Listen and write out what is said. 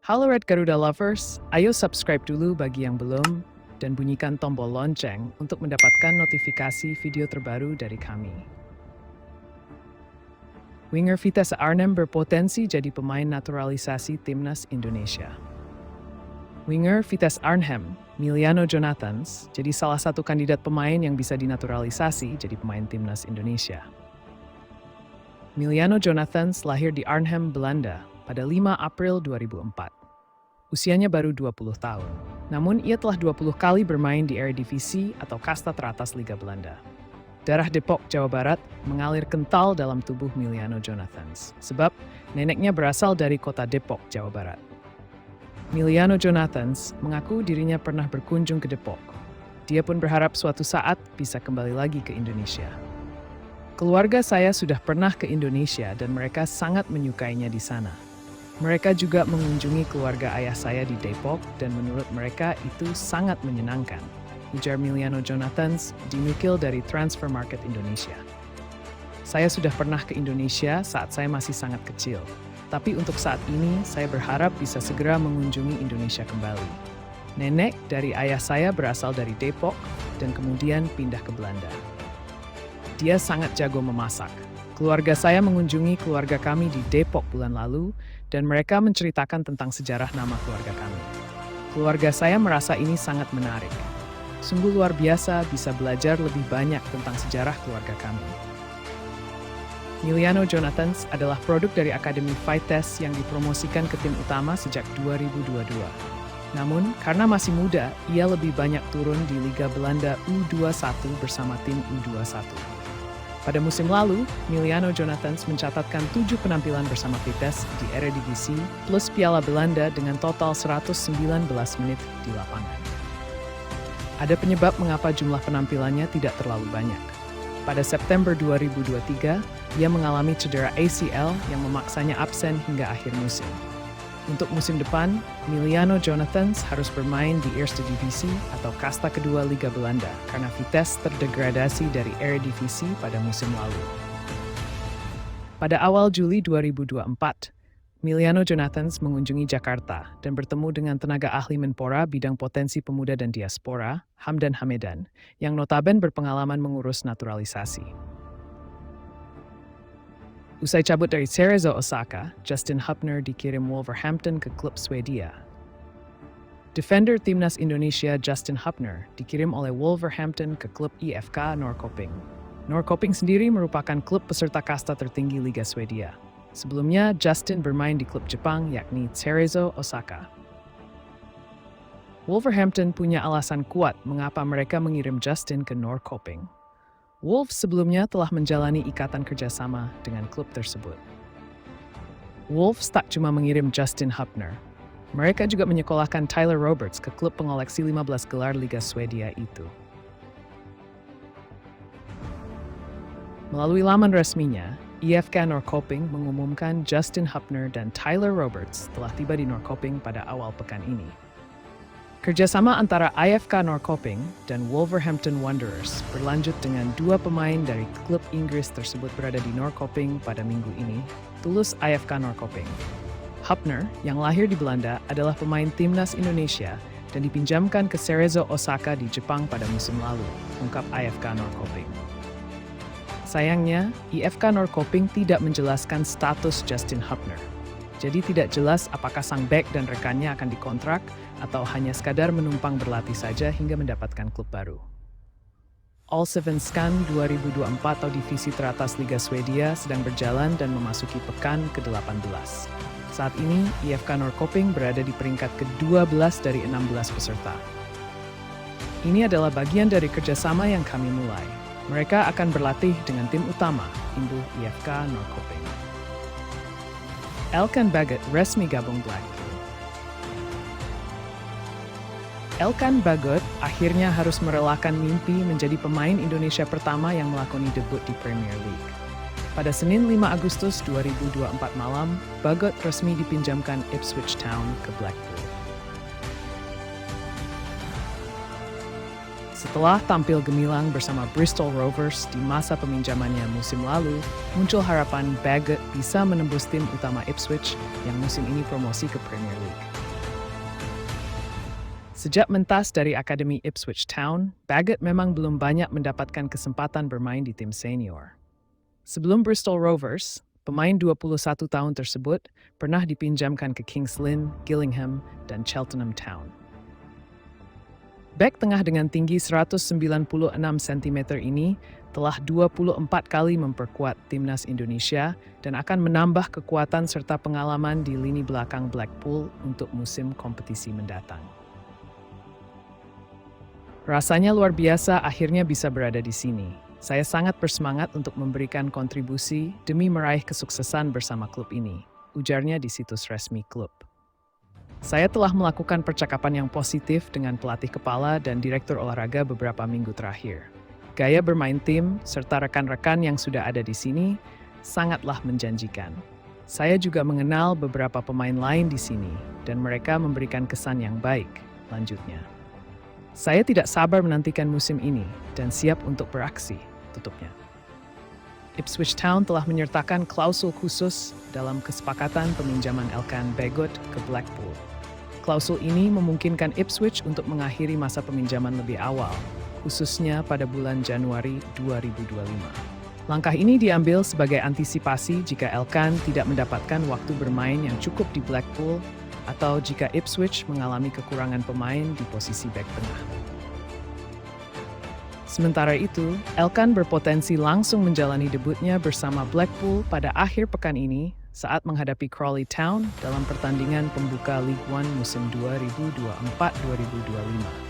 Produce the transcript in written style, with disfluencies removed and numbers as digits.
Halo Red Garuda Lovers, ayo subscribe dulu bagi yang belum, dan bunyikan tombol lonceng untuk mendapatkan notifikasi video terbaru dari kami. Winger Vitesse Arnhem berpotensi jadi pemain naturalisasi Timnas Indonesia. Winger Vitesse Arnhem, Miliano Jonathans, jadi salah satu kandidat pemain yang bisa dinaturalisasi jadi pemain Timnas Indonesia. Miliano Jonathans lahir di Arnhem, Belanda, pada 5 April 2004. Usianya baru 20 tahun. Namun ia telah 20 kali bermain di Eredivisie atau kasta teratas Liga Belanda. Darah Depok, Jawa Barat mengalir kental dalam tubuh Miliano Jonathans, sebab neneknya berasal dari kota Depok, Jawa Barat. Miliano Jonathans mengaku dirinya pernah berkunjung ke Depok. Dia pun berharap suatu saat bisa kembali lagi ke Indonesia. Keluarga saya sudah pernah ke Indonesia dan mereka sangat menyukainya di sana. Mereka juga mengunjungi keluarga ayah saya di Depok dan menurut mereka itu sangat menyenangkan, ujar Miliano Jonathans dinukil dari Transfer Market Indonesia. Saya sudah pernah ke Indonesia saat saya masih sangat kecil, tapi untuk saat ini saya berharap bisa segera mengunjungi Indonesia kembali. Nenek dari ayah saya berasal dari Depok dan kemudian pindah ke Belanda. Dia sangat jago memasak. Keluarga saya mengunjungi keluarga kami di Depok bulan lalu, dan mereka menceritakan tentang sejarah nama keluarga kami. Keluarga saya merasa ini sangat menarik. Sungguh luar biasa bisa belajar lebih banyak tentang sejarah keluarga kami. Miliano Jonathans adalah produk dari Akademi Vitesse yang dipromosikan ke tim utama sejak 2022. Namun, karena masih muda, ia lebih banyak turun di Liga Belanda U21 bersama tim U21. Pada musim lalu, Miliano Jonathans mencatatkan 7 penampilan bersama Vitesse di Eredivisie plus Piala Belanda dengan total 119 menit di lapangan. Ada penyebab mengapa jumlah penampilannya tidak terlalu banyak. Pada September 2023, ia mengalami cedera ACL yang memaksanya absen hingga akhir musim. Untuk musim depan, Miliano Jonathans harus bermain di Eerste Divisie atau kasta kedua Liga Belanda karena Vitesse terdegradasi dari Eredivisie pada musim lalu. Pada awal Juli 2024, Miliano Jonathans mengunjungi Jakarta dan bertemu dengan tenaga ahli Menpora bidang potensi pemuda dan diaspora, Hamdan Hamedan, yang notaben berpengalaman mengurus naturalisasi. Usai cabut dari Cerezo Osaka, Justin Hupner dikirim Wolverhampton ke klub Swedia. Defender Timnas Indonesia Justin Hupner dikirim oleh Wolverhampton ke klub IFK Norrköping. Norrköping sendiri merupakan klub peserta kasta tertinggi Liga Swedia. Sebelumnya, Justin bermain di klub Jepang yakni Cerezo Osaka. Wolverhampton punya alasan kuat mengapa mereka mengirim Justin ke Norrköping. Wolves sebelumnya telah menjalani ikatan kerjasama dengan klub tersebut. Wolves tak cuma mengirim Justin Hupner, mereka juga menyekolahkan Tyler Roberts ke klub pengoleksi 15 gelar Liga Swedia itu. Melalui laman resminya, IFK Norrköping mengumumkan Justin Hupner dan Tyler Roberts telah tiba di Norrköping pada awal pekan ini. Kerjasama antara IFK Norrköping dan Wolverhampton Wanderers berlanjut dengan 2 pemain dari klub Inggris tersebut berada di Norrköping pada minggu ini, tulis IFK Norrköping. Hupner, yang lahir di Belanda, adalah pemain Timnas Indonesia dan dipinjamkan ke Cerezo Osaka di Jepang pada musim lalu, ungkap IFK Norrköping. Sayangnya, IFK Norrköping tidak menjelaskan status Justin Hupner. Jadi tidak jelas apakah sang bek dan rekannya akan dikontrak atau hanya sekadar menumpang berlatih saja hingga mendapatkan klub baru. Allsvenskan 2024 atau divisi teratas Liga Swedia sedang berjalan dan memasuki pekan ke-18. Saat ini, IFK Norrköping berada di peringkat ke-12 dari 16 peserta. Ini adalah bagian dari kerjasama yang kami mulai. Mereka akan berlatih dengan tim utama, imbuh IFK Norrköping. Elkan Bagot resmi gabung Blackpool. Elkan Bagot akhirnya harus merelakan mimpi menjadi pemain Indonesia pertama yang melakoni debut di Premier League. Pada Senin 5 Agustus 2024 malam, Bagot resmi dipinjamkan Ipswich Town ke Blackpool. Setelah tampil gemilang bersama Bristol Rovers di masa peminjamannya musim lalu, muncul harapan Bagot bisa menembus tim utama Ipswich yang musim ini promosi ke Premier League. Sejak mentas dari Akademi Ipswich Town, Baggett memang belum banyak mendapatkan kesempatan bermain di tim senior. Sebelum Bristol Rovers, pemain 21 tahun tersebut pernah dipinjamkan ke Kings Lynn, Gillingham, dan Cheltenham Town. Bek tengah dengan tinggi 196 cm ini telah 24 kali memperkuat timnas Indonesia dan akan menambah kekuatan serta pengalaman di lini belakang Blackpool untuk musim kompetisi mendatang. Rasanya luar biasa akhirnya bisa berada di sini. Saya sangat bersemangat untuk memberikan kontribusi demi meraih kesuksesan bersama klub ini, ujarnya di situs resmi klub. Saya telah melakukan percakapan yang positif dengan pelatih kepala dan direktur olahraga beberapa minggu terakhir. Gaya bermain tim serta rekan-rekan yang sudah ada di sini sangatlah menjanjikan. Saya juga mengenal beberapa pemain lain di sini dan mereka memberikan kesan yang baik, lanjutnya. Saya tidak sabar menantikan musim ini dan siap untuk beraksi, tutupnya. Ipswich Town telah menyertakan klausul khusus dalam kesepakatan peminjaman Elkan Baggett ke Blackpool. Klausul ini memungkinkan Ipswich untuk mengakhiri masa peminjaman lebih awal, khususnya pada bulan Januari 2025. Langkah ini diambil sebagai antisipasi jika Elkan tidak mendapatkan waktu bermain yang cukup di Blackpool atau jika Ipswich mengalami kekurangan pemain di posisi bek tengah. Sementara itu, Elkan berpotensi langsung menjalani debutnya bersama Blackpool pada akhir pekan ini saat menghadapi Crawley Town dalam pertandingan pembuka League One musim 2024-2025.